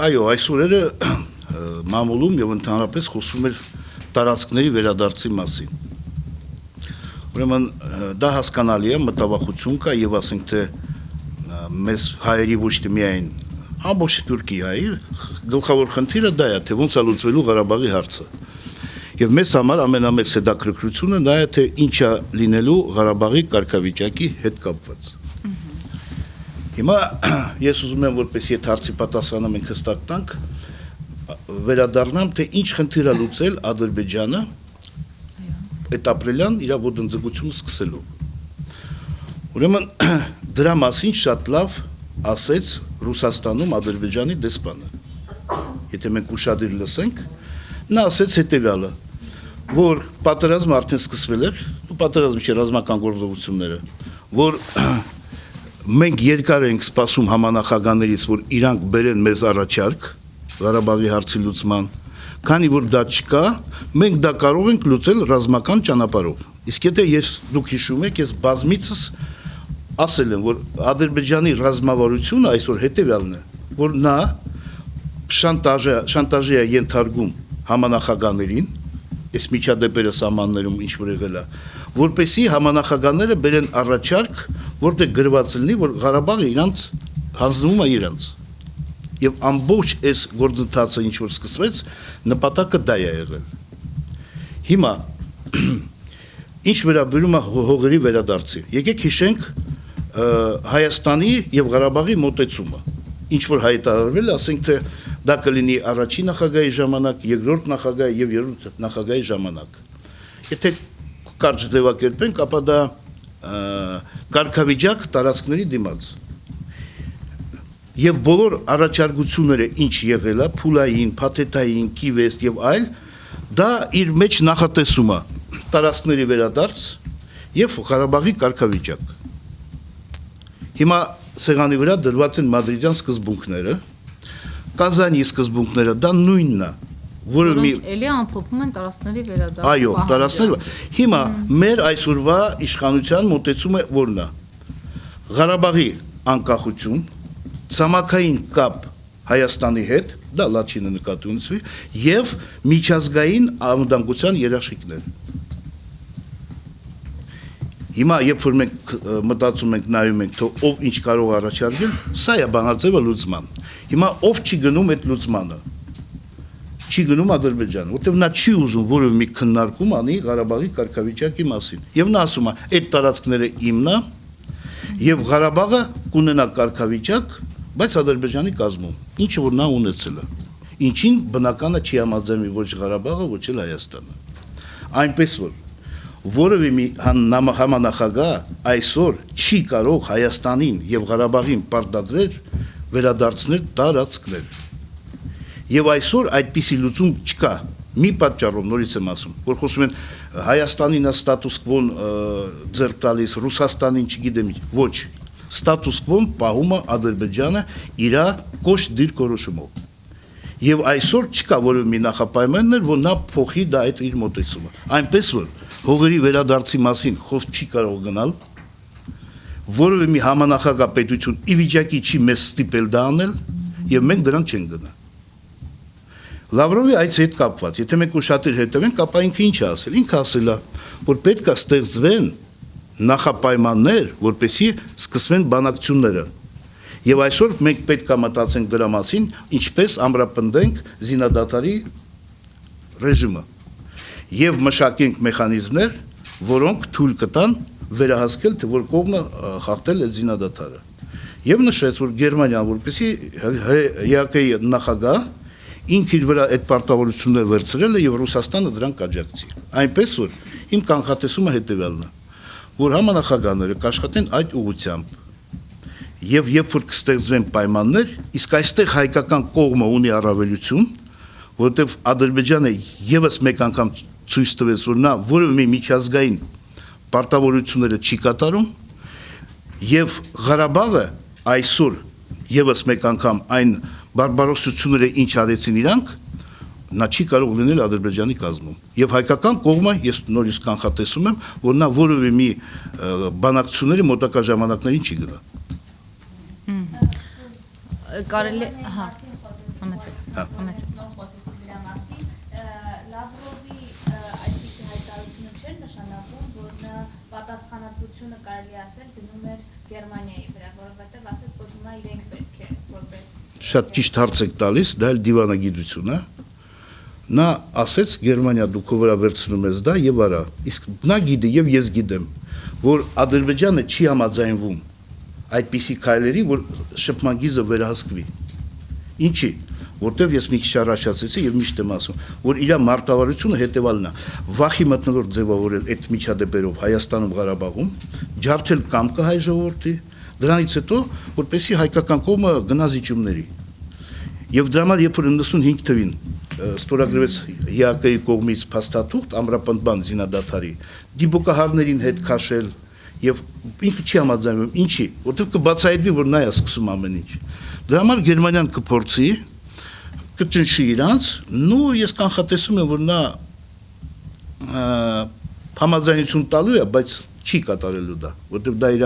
Այո, այս օրերը մամուլում եւ ընդհանրապես խոսում էր տարածքների վերադարձի մասին։ Ուրեմն դա հասկանալի է, մտավախություն կա եւ ասենք թե մեզ հայերի ոչ թե միայն ամբողջ Թուրքիայի գլխավոր խնդիրը դա է, թե ոնց է լուծվելու Ղարաբաղի հարցը։ Եվ մեզ համար ամենամեծ հետաքրքրությունը դա է, թե ինչ է լինելու Ղարաբաղի կարգավիճակի հետ կապված։ Հիմա ես ուզում եմ, որպեսզի այդ հարցի պատասխանը մենք հստակ տանք, վերադառնամ, թե ինչ խնդիր է լուծել Ադրբեջանը այդ ապրիլյան իր ոտնձգությունը սկսելու։ Ուրեմն դրա մասին շատ լավ ասեց Ռուսաստանում Ադրբեջանի դեսպանը։ Եթե մենք ուշադիր լսենք, նա ասեց հետևյալը, որ պատերազմը արդեն սկսվել էր, պատերազմի չէ ռազմական գործողությունները, որ մենք երկար ենք սպասում համանախագահներից, որ իրանք բերեն մեզ առաջարկ Ղարաբաղի հարցի լուծման, քանի որ դա չկա, մենք դա կարող ենք լուծել ռազմական ճանապարհով։ Իսկ եթե դուք հիշում եք, ես բազմիցս ասել եմ, որ Ադրբեջանի ռազմավարությունը այսօր հետևյալն է, որ նա շանտաժի է ենթարկում համանախագահներին, այս միջադեպերը սահմաններում ինչ որ եղել է, որպեսզի համանախագահները բերեն առաջարկ, որտեղ գրված լինի, որ Ղարաբաղը իրանց հանձնվում է իրանց։ Եվ ամբողջ այս գործընթացը ինչ որ սկսվեց, նպատակը դա է եղել։ Հիմա ինչ վերաբերում է հողերի վերադարձի։ Եկեք հիշենք Հայաստանի եւ Ղարաբաղի մոտեցումը։ Ինչ որ հայտարարվել է, ասենք թե դա կլինի առաջին նախագահի ժամանակ, երկրորդ նախագահի եւ երրորդ նախագահի ժամանակ։ Եթե կարճ ձևակերպենք, ապա դա կարգավիճակ տարածքների դիմաց։ Եվ բոլոր առաջարկությունները ինչ եղել է, փուլային, փաթեթային, կիվեստ եւ այլ, դա իր մեջ նախատեսում է տարածքների վերադարձ եւ Ղարաբաղի կարգավիճակ։ Հիմա սեղանի վրա դրված են մադրիդյան սկզբունքները, Կազանի սկզբունքները, դա նույնն է, որը մի էլի ամփոփում են տարածքների վերադարձ։ Այո, տարածքները։ Հիմա մեր այսօրվա իշխանության մոտեցումը որն է։ Ղարաբաղի անկախություն, ցամաքային կապ Հայաստանի հետ, դա լաչինը նկատի ունեցվի, եւ միջազգային անվտանգության երաշխիքներ։ Հիմա երբ որ մենք մտածում ենք, նայում ենք, թե ով ինչ կարող առաջարկել, սա է բանաձևը լուծման։ Հիմա ով չի գնում այդ լուծմանը։ Չի գնում Ադրբեջանը, որտեղ նա չի ուզում որևէ մի քննարկում անի Ղարաբաղի կարգավիճակի մասին։ Եվ նա ասում է, այդ տարածքները իմն է, եւ Ղարաբաղը կունենա կարգավիճակ, բայց Ադրբեջանի կազմում, ինչը որ նա ունեցել է։ Ինչին բնականը չի համաձայնվի ոչ Ղարաբաղը, ոչ էլ Հայաստանը։ Այնպես որ որևէ մի համանախագահ այսօր չի կարող Հայաստանին եւ Ղարաբաղին պարտադրել վերադարձնել տարածքներ։ Եվ այսօր այդպիսի լուծում չկա։ Մի պատճառով նորից եմ ասում, որ խոսում են Հայաստանին է ստատուս կվոն ձեռք տալիս, Ռուսաստանին չգիտեմ, ոչ, ստատուս կվոն պահում է Ադրբեջանը իր կոշտ դիրքորոշումով։ Եվ այսօր չկա որևէ մի նախապայմաններ, որ նա փոխի դա այդ իր մոտեցումը։ Այնպես որ հողերի վերադարձի մասին խոսք չի կարող գնալ, որևէ մի համանախագահ պետություն ի վիճակի չի մեզ ստիպել դա անել, եւ մենք դրան չենք գնա։ Լավրովի այցի հետ կապված, եթե մենք ուշադիր հետևենք, ապա ինքը ինչ է ասել։ Ինքը ասել է, որ պետք է ստեղծվեն նախապայմաններ, որպեսզի սկսվեն բանակցությունները։ Եվ այսօր մենք պետք է մտածենք դրա մասին, ինչպես ամրապնդենք զինադատարի ռեժիմը եւ մշակենք մեխանիզմներ, որոնք թույլ կտան վերահսկել, թե որ կողմը խախտել է զինադատարը։ Եվ նշեց, որ Գերմանիան, որպեսզի ՀԱԿ-ի նախագահ ինքը իր վրա այդ պարտավորությունները վերցրել է եւ Ռուսաստանը դրան կաջակցի։ Այնպես որ իմ կանխատեսումը հետեւյալն է, որ համանախագահները կաշխատեն այդ ուղղությամբ։ Եվ երբ որ կստեղծվեն պայմաններ, իսկ այստեղ հայկական կողմը ունի առավելություն, որովհետեւ Ադրբեջանը եւս մեկ անգամ ցույց տվեց, որ նա որևէ մի միջազգային պարտավորությունները չի կատարում, եւ Ղարաբաղը այսօր եւս մեկ անգամ այն բարբարոսությունները ինչ արեցին իրանք, նա չի կարող լինել Ադրբեջանի կազմում։ Եվ հայկական կողմը, ես նորից կանխատեսում եմ, որ նա որևէ մի բանակցությունների մոտակա ժամանակներին չի գնա։ Կարելի, հա։ Համեցեք։ Նոր խոսեցիք դրա մասին, Լավրովի այդպիսի հայտարարությունը չէր նշանակում, որ նա պատասխանատվությունը կարելի ասել դնում էր Գերմանիայի վրա, որովհետև ասաց, որ հիմա իրենք պետք է որպես Շատ ճիշտ հարց եք տալիս, դա էլ դիվանագիտություն է։ Նա ասեց Գերմանիա դու քո վրա վերցնում ես դա եւ արա։ Իսկ նա գիտի եւ ես գիտեմ, որ Ադրբեջանը չի համաձայնվում այդպիսի քայլերի, որ շփման գիզը վերահսկվի։ Ինչի՞։ Որտեվ ես մի քիչ առաջ ասացի եւ միշտ եմ ասում, որ իր մարտավարությունը հետեւալն է՝ վախի մտնոլորտ ձևավորել այդ միջադեպերով Հայաստանում, Ղարաբաղում, ջարդել կամքը հայ ժողովրդի, դրանից հետո որպեսի հայկական կողմը գնա զիջումների։ Եվ դրա համար երբ որ 95 թվին ստորագրվեց ՀԱԿ-ի կողմից փաստաթուղթ ամրապնդման զինադադարի, դիպոկահարներին հետ քաշել եւ ինքը չի համաձայնվում, ինչի, որտեղ կբացահայտվի, որ նա է սկսում ամեն ինչ։ Դրա համար Գերմանիան կփորձի կճնշի իրանց, նո ես կանխատեսում եմ, որ նա համաձայնություն տալու է, բայց չի կատարելու դա, որտեղ դա իր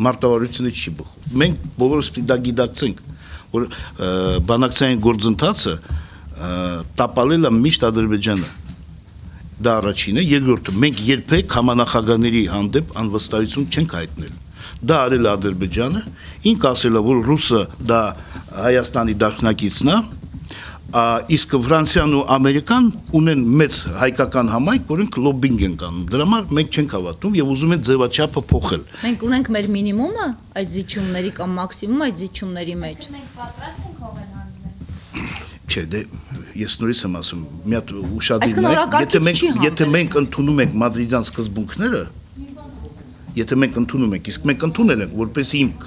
մարտավարությունը չի բխում։ Մենք բոլորս դա գիտակցենք, որ բանակցային գործընթացը տապալել է միշտ Ադրբեջանը։ Դա առաջինը, երկրորդը մենք երբեք համանախագահների հանդեպ անվստահություն չենք հայտնել։ Դա արել է Ադրբեջանը, ինք ասել է, որ ռուսը դա Հայաստանի դաշնակիցն է, իսկ Ֆրանսիան ու Ամերիկան ունեն մեծ հայկական համայնք, որոնք լոբինգ են անում։ Դրա համար մենք չենք հավատում եւ ուզում են ձևաչափը փոխել։ Մենք ունենք մեր մինիմումը այդ զիջումների կամ մաքսիմումը այդ զիջումների մեջ։ մենք պատրաստ ենք հողեր հանդիպել։ Չէ, դե ես նորից եմ ասում, մի հատ ուշադրիր, Այսինքն օրակարգից չի եթե մենք ընդունում ենք մադրիդյան սկզբունքները, եթե մենք ընդունում ենք, իսկ մենք ընդունել ենք որպես հիմք։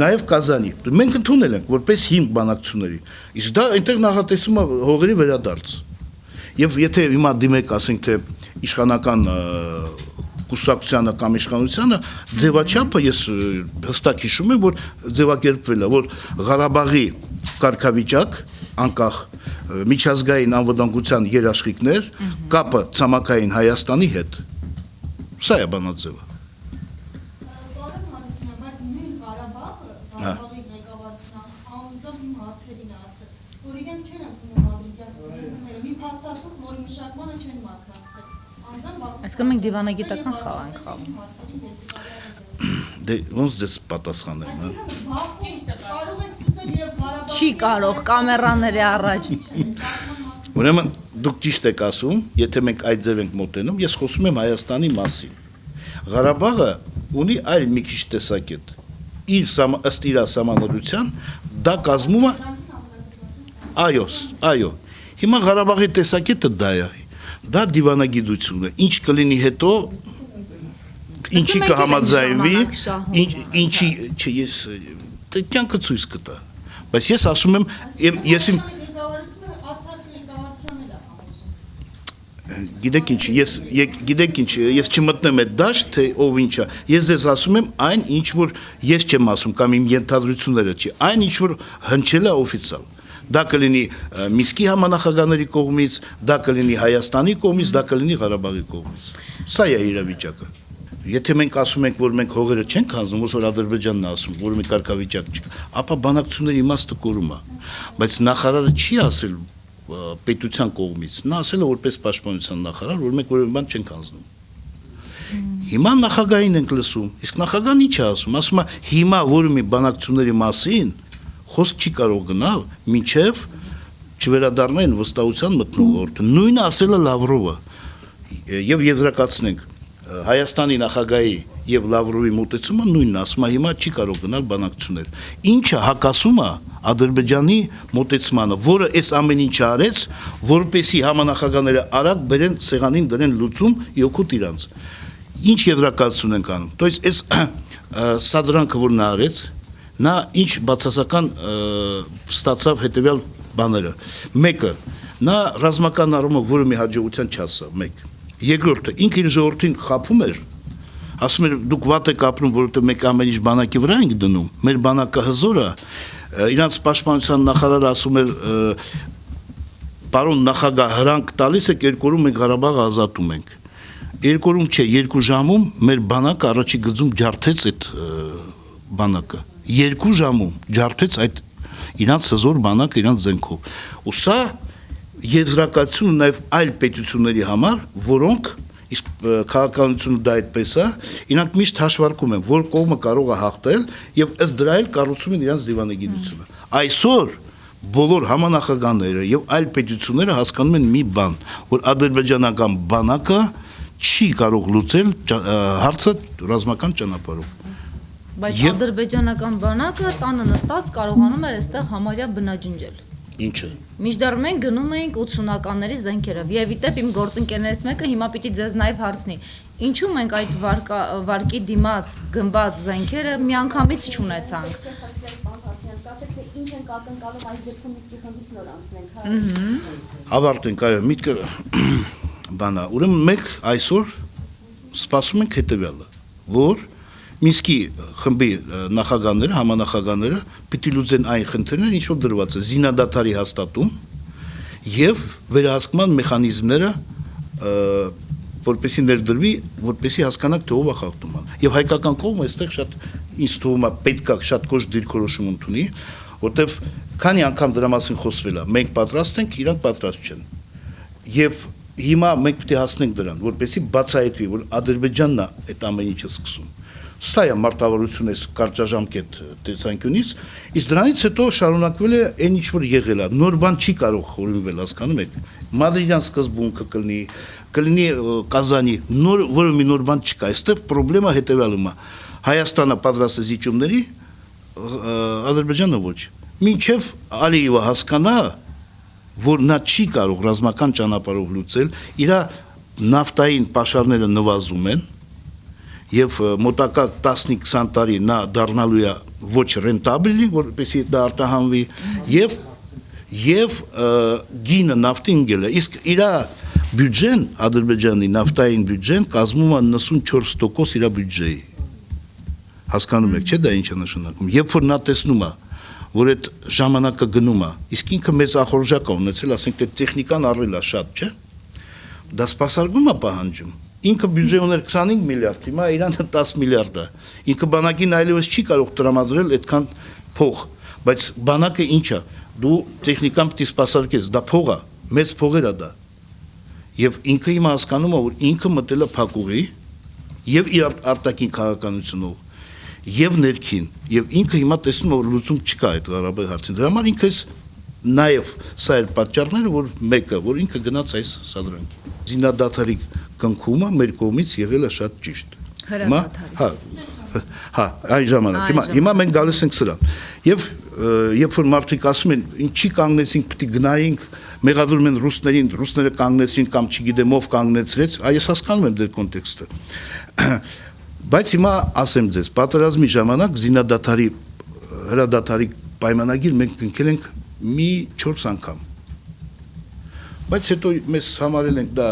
Նաև Կազանի։ Մենք ընդունել ենք որպես հիմք բանակցությունների։ Իսկ դա այնտեղ նախատեսում է հողերի վերադարձ։ Եվ եթե հիմա դիմեք, ասենք թե իշխանական կուսակցությանը կամ իշխանությանը ձևաչափը ես հստակ հիշում եմ, որ ձևակերպվել է, որ Ղարաբաղի կարգավիճակ անկախ միջազգային անվտանգության երաշխիքներ, կապը ցամաքային Հայաստանի հետ։ Սա է բանաձևը։ Պարոն Հարությունյան, բայց նույն Ղարաբաղի ղեկավարությունը անձամբ իմ հարցերին է ասել, որ իրենք չեն ընդունում մադրիդյան սկզբունքները, մի փաստաթուղթ, որի մշակմանը չեն մասնակցել։ Անձամբ Այսինքն մենք դիվանագիտական խաղ ենք խաղում։ Դե ոնց դες պատասխանեմ, հա։ Կարող է սկսել եւ Ղարաբաղի Չի կարող կամերաների առաջ։ Ուրեմն դուք ճիշտ եք ասում, եթե մենք այդ ձև ենք մոտենում, ես խոսում եմ Հայաստանի մասին։ Ղարաբաղը ունի այլ մի քիչ տեսակետ։ Ըստ իր սահմանադրության դա կազմում է այո։ Հիմա Ղարաբաղի տեսակետը դա է։ Դա դիվանագիտություն է։ Ինչ կլինի հետո, ինչի կհամաձայնվի, ինչի, չէ, ես կյանքը ցույց կտա։ Բայց ես ասում եմ, ես իմ Գիտեք ինչ, ես չմտնեմ այդ դաշտ, թե ով ինչա, ես ձեզ ասում եմ այն, ինչ որ ես չեմ ասում, կամ իմ ենթադրությունները չի, այն ինչ որ հնչել է օֆիցիալ, դա կլինի Միսկի համանախագահների կողմից, դա կլինի Հայաստանի կողմից, դա կլինի Ղարաբաղի կողմից, սա է իրավիճակը, եթե մենք ասում ենք, որ մենք հողերը չենք հանձնում, ոնց որ Ադրբեջանն է ասում, որ մի կարգավիճակ չկա, ապա բանակցությունների իմաստը կորում է, բայց նախարարը չի ասել պետության կողմից, նա ասել է որպես պաշտպանության նախարար, որ մենք որևէ բան չենք հանձնում։ Հիմա նախագահին ենք լսում, իսկ նախագահն ինչ է ասում, ասում է հիմա որևէ մի բանակցությունների մասին խոսք չի կարող գնալ, մինչև չվերադառնային վստահության մթնոլորտը։ Նույնը ասել է Լավրովը։ Եվ եզրակացնենք, Հայաստանի նախագահի եւ Լավրովի մոտեցումը նույնն ասում է, հիմա չի կարող գնալ բանակցություններ։ Ինչը հակասում է Ադրբեջանի մոտեցմանը, որը այս ամեն ինչը արեց, որպեսի համանախագահները արագ բերեն սեղանին դրեն լուծում իօքուտ իրանց։ Ինչ եզրակացություն ենք անում։ То есть այս սադրանքը որ նա արեց, նա ինչ բացասական ստացավ հետեւյալ բաները։ Մեկը, նա ռազմական առումով որը մի հաջողության չհասավ, մեկ։ Երկրորդը, ինքը իր ժողովրդին խափում էր, ասում էր դուք վատ եք ապրում, որովհետև մենք ամեն ինչ բանակի վրա ենք դնում, մեր բանակը հզոր է, իրանց պաշտպանության նախարարը ասում էր պարոն նախագահ հրանք տալիս եք 2 օրում մենք Ղարաբաղը ազատում ենք։ 2 օրում չէ, 2 ժամում մեր բանակը առաջի գծում ջարդեց այդ բանակը։ 2 ժամում ջարդեց այդ իրանց հզոր բանակ, իրանց զենքով։ Ու սա եզրակացություն նաև այլ պետությունների համար, որոնք իսկ քաղաքականությունը դա այդպես է, իրանք միշտ հաշվարկում են, որ կողմը կարող է հաղթել եւ ըստ դրա էլ կառուցում են իրանց դիվանագիտությունը։ Այսօր բոլոր համանախագահները եւ այլ պետությունները հասկանում են մի բան, որ ադրբեջանական բանակը չի կարող լուծել հարցը ռազմական ճանապարհով։ Բայց ադրբեջանական բանակը տանը նստած կարողանում էր այստեղ համարյա բնաջնջել։ Ինչը։ Միշտեռ մենք գնում էինք 80-ականների զենքերով։ Եվ իդեպ իմ գործընկերներից մեկը հիմա պիտի ձեզ նաև հարցնի. ինչու մենք այդ վարկի դիմաց գնված զենքերը միանգամից չունեցանք։ Ասեք թե ինչ են կակնկալում այս դեպքում իսկ խմբից նոր անցնենք, հա։ Ավարտենք, այո, միտքը բանա։ Ուրեմն մենք այսօր սպասում ենք հետևյալը, որ Մինսկի խմբի նախագահները, համանախագահները պիտի լուծեն այն խնդիրները, ինչ որ դրված է զինադատարի հաստատում եւ վերահսկման մեխանիզմները, որպեսզի ներդրվի, որպեսզի հասկանանք թե ով է խախտումը։ Եվ հայկական կողմը այստեղ շատ ինձ թվում է պետք է շատ կոշտ դիրքորոշում ընդունի, որտեվ քանի անգամ դրա մասին խոսվել է, մենք պատրաստ ենք, իրանք պատրաստ չեն։ Եվ հիմա մենք պետք է հասնենք դրան, որպեսզի բացահայտվի, որ Ադրբեջանն է այդ ամեն ինչը սկսում։ Սա է մարտավարությունը կարճաժամկետ տեսանկյունից, իսկ դրանից հետո շարունակվել է այն ինչ որ եղել է, նոր բան չի կարող խորհրվել, հասկանում եք։ Մադրիդյան սկզբունքը կլինի Կազանի, որը մի նոր բան չկա, այստեղ խնդրեմը հետևյալն է, Հայաստանը պատրաստ է զիջումների, Ադրբեջանը ոչ։ Մինչև Ալիևը հասկանա, որ նա չի կարող ռազմական ճանապարհով լուծել, իր նավթային պաշարները նվազում են, եւ մոտակա 10-20 տարի նա դառնալու է ոչ ռենտաբելի, որպեսզի դա արտահանվի եւ գինը նավթին գելը, իսկ իր բյուջեն Ադրբեջանի նավթային բյուջեն կազմում է 94% իր բյուջեի։ Հասկանում եք, չէ՞ դա ինչ է նշանակում։ Երբ որ նա տեսնում է, որ այդ ժամանակը գնում է, իսկ ինքը մեծ ախորժակ է ունեցել, ասենք թե տեխնիկան առել է շատ, չէ՞։ Դա սպասարկում է պահանջում։ Ինքը բյուջե ուներ 25 միլիարդ, հիմա Իրանը 10 միլիարդ է։ Ինքը բանակին այլևս չի կարող տրամադրել այդքան փող, բայց բանակը ինչ է։ Դու տեխնիկան պիտի սպասարկես, դա փող է, մեծ փողեր է դա։ Եվ ինքը հիմա հասկանում է, որ ինքը մտել է փակուղի եւ իր արտաքին քաղաքականությունով եւ ներքին, եւ ինքը հիմա տեսնում է, որ լուծում չկա այդ Ղարաբաղի հարցին։ Դրա համար ինքս նաեւ սա էլ պատճառները, որ մեկը, որ ինքը գնաց այս սադրանքի։ Զինադատարի կնքումը մեր կողմից եղել է շատ ճիշտ։ Հա, այն ժամանակ։ Հիմա մենք գալիս ենք սրան։ Եվ երբ որ մարդիկ ասում են, ինչի կանգնեցինք, պիտի գնայինք, մեղադրում են ռուսներին, ռուսները կանգնեցին կամ չգիտեմ ով կանգնեցրեց, այս հասկանում եմ դեր կոնտեքստը։ Բայց հիմա ասեմ ձեզ, պատերազմի ժամանակ զինադատարի հրադադարի պայմանագիր մենք կնքել ենք մի 4 անգամ։ Բայց հետո մեզ համարել ենք դա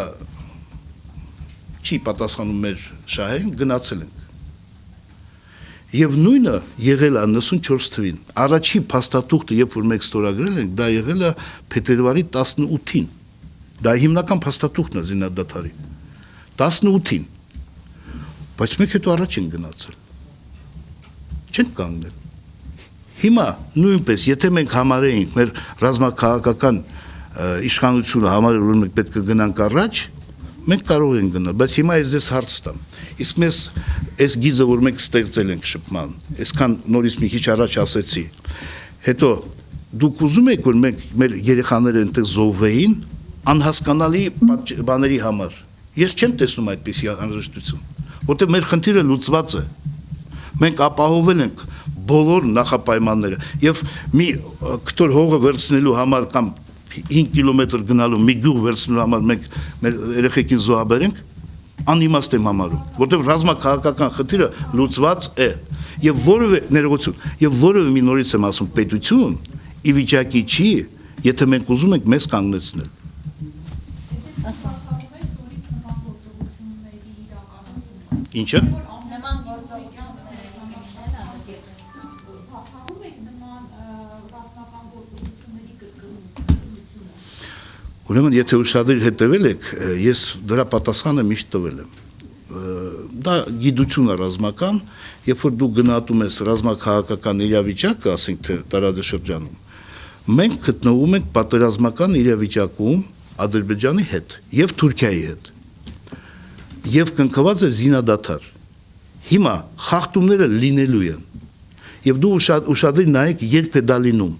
չի պատասխանում մեր շահերին, գնացել ենք։ Եվ նույնը եղել է 94 թվին։ Առաջի փաստաթուղթը, երբ որ մենք ստորագրել ենք, դա եղել է փետրվարի 18-ին։ Դա հիմնական փաստաթուղթն է զինադատարի։ 18-ին։ Բայց մենք հետո առաջ ենք գնացել։ Չենք կանգնել։ Հիմա նույնպես, եթե մենք համարեինք մեր ռազմաքաղաքական իշխանությունը համարել, որ մենք պետք է գնանք առաջ, մենք կարող ենք գնալ, բայց հիմա ես հարց տամ։ Իսկ մեզ այս գիծը, որ մենք ստեղծել ենք շփման, այսքան նորից մի քիչ առաջ ասեցի, հետո դուք ուզում եք, որ մենք մեր երեխաները այնտեղ զոհվեին անհասկանալի բաների համար։ Ես չեմ տեսնում այդպիսի անհրաժեշտություն, որտեղ մեր խնդիրը լուծված է։ Մենք ապահովել ենք բոլոր նախապայմանները եւ մի կտոր հողը վերցնելու համար կամ 5 կիլոմետր գնալու մի գյուղ վերցնելու համար մենք մեր երեխեքին զոհաբերենք, անիմաստ եմ համարում, որտեղ ռազմաքաղաքական խնդիրը լուծված է եւ որևէ ներողություն, եւ որևէ մի նորից եմ ասում պետություն ի վիճակի չի, եթե մենք ուզում ենք մեզ կանգնեցնել։ Ինչը։ Ուրեմն եթե ուշադիր հետևել եք, ես դրա պատասխանը միշտ տվել եմ։ Դա գիտություն է ռազմական, երբ որ դու գնահատում ես ռազմաքաղաքական իրավիճակը, ասենք թե տարածաշրջանում, մենք գտնվում ենք պատերազմական իրավիճակում Ադրբեջանի հետ եւ Թուրքիայի հետ։ Եվ կնքված է զինադադար։ Հիմա խախտումները լինելու են։ Եվ դու ուշադրիր նայեք երբ է դա լինում։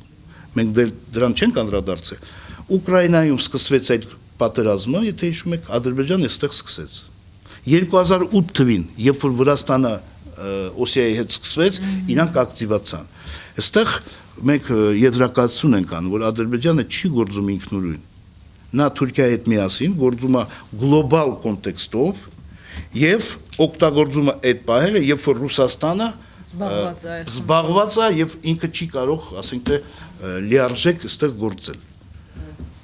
Մենք դրան չենք անդրադարձել։ Ուկրաինայում սկսվեց այդ պատերազմը, եթե հիշում եք, Ադրբեջանը այստեղ սկսեց։ 2008 թվին, երբ որ Վրաստանը Օսիայի հետ սկսվեց, իրանք ակտիվացան։ Այստեղ մենք եզրակացություն ենք անում, որ Ադրբեջանը չի գործում ինքնուրույն։ Նա Թուրքիայի հետ միասին գործում է գլոբալ կոնտեքստով եւ օգտագործում է այդ պահերը, երբ որ Ռուսաստանը զբաղված է եւ ինքը չի կարող, ասենք թե լիարժեք այստեղ գործել։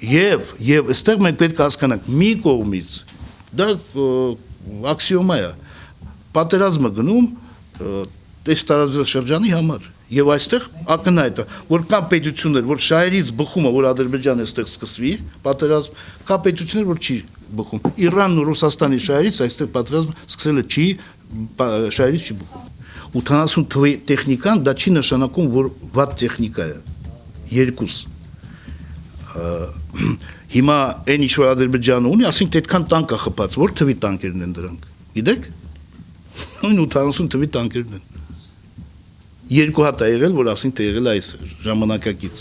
Եվ այստեղ մենք պետք է հասկանանք մի կողմից դա աքսիոմա է, պատերազմը գնում այս տարածաշրջանի համար եւ այստեղ ակնհայտ է, որ կան պետություններ, որ շահերից բխում է, որ Ադրբեջանը այստեղ սկսվի պատերազմ, կա պետություններ, որ չի բխում։ Իրանն ու Ռուսաստանի շահերից այստեղ պատերազմը սկսելը չի, շահերից չի բխում։ 80 թվի տեխնիկան դա չի նշանակում, որ վատ տեխնիկա է։ Երկուս։ Հիմա այն ինչ որ Ադրբեջանը ունի, ասենք թե այդքան տանկ է խփած, որ թվի տանկերն են դրանք։ Գիտեք։ Նույն 80 թվի տանկերն են։ Երկու հատ է եղել, որ ասենք թե եղել է այս ժամանակակից